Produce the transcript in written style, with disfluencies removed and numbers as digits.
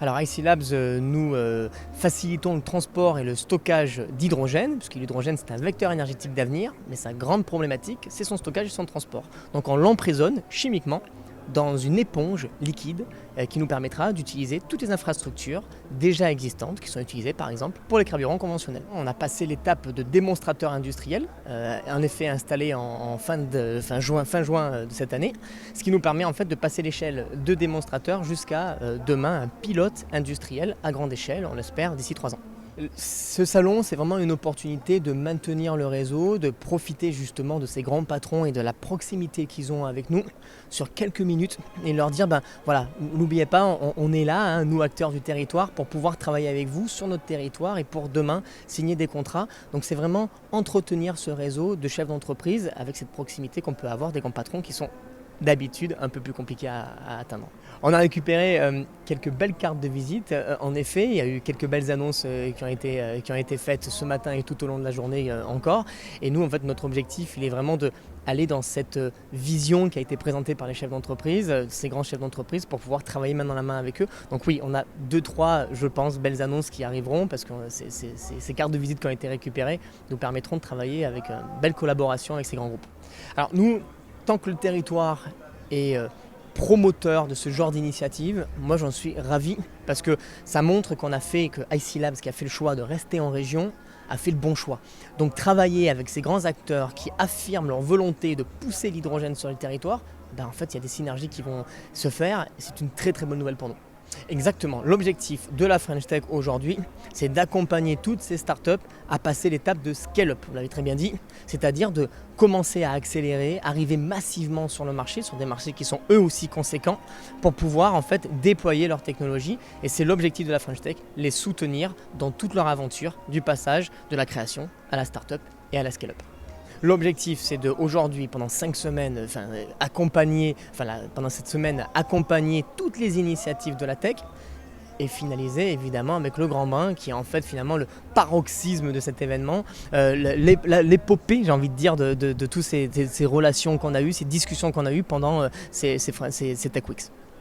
Alors IC Labs, nous facilitons le transport et le stockage d'hydrogène, puisque l'hydrogène c'est un vecteur énergétique d'avenir, mais sa grande problématique c'est son stockage et son transport. Donc on l'emprisonne chimiquement dans une éponge liquide qui nous permettra d'utiliser toutes les infrastructures déjà existantes qui sont utilisées par exemple pour les carburants conventionnels. On a passé l'étape de démonstrateur industriel, en effet installé en fin juin de cette année, ce qui nous permet en fait de passer l'échelle de démonstrateur jusqu'à demain un pilote industriel à grande échelle, on l'espère d'ici 3 ans. Ce salon, c'est vraiment une opportunité de maintenir le réseau, de profiter justement de ces grands patrons et de la proximité qu'ils ont avec nous sur quelques minutes et leur dire, voilà, n'oubliez pas, on est là, hein, nous acteurs du territoire, pour pouvoir travailler avec vous sur notre territoire et pour demain signer des contrats. Donc c'est vraiment entretenir ce réseau de chefs d'entreprise avec cette proximité qu'on peut avoir des grands patrons qui sont d'habitude un peu plus compliqué à atteindre. On a récupéré quelques belles cartes de visite. En effet, il y a eu quelques belles annonces qui ont été faites ce matin et tout au long de la journée encore. Et nous, en fait, notre objectif, il est vraiment d'aller dans cette vision qui a été présentée par les chefs d'entreprise, ces grands chefs d'entreprise, pour pouvoir travailler main dans la main avec eux. Donc oui, on a 2-3, je pense, belles annonces qui arriveront parce que ces cartes de visite qui ont été récupérées nous permettront de travailler avec une belle collaboration avec ces grands groupes. Alors nous, tant que le territoire est promoteur de ce genre d'initiative, moi j'en suis ravi parce que ça montre qu'on a fait, que IC Labs qui a fait le choix de rester en région a fait le bon choix. Donc travailler avec ces grands acteurs qui affirment leur volonté de pousser l'hydrogène sur le territoire, en fait il y a des synergies qui vont se faire et c'est une très très bonne nouvelle pour nous. Exactement, l'objectif de la French Tech aujourd'hui, c'est d'accompagner toutes ces startups à passer l'étape de scale-up, vous l'avez très bien dit, c'est-à-dire de commencer à accélérer, arriver massivement sur le marché, sur des marchés qui sont eux aussi conséquents, pour pouvoir en fait déployer leur technologie. Et c'est l'objectif de la French Tech, les soutenir dans toute leur aventure du passage de la création à la startup et à la scale-up. L'objectif, c'est aujourd'hui, pendant 5 semaines, pendant cette semaine, accompagner toutes les initiatives de la tech et finaliser évidemment avec le grand bain qui est en fait finalement le paroxysme de cet événement, l'épopée, j'ai envie de dire, de toutes ces relations qu'on a eues, ces discussions qu'on a eues pendant ces Tech Weeks.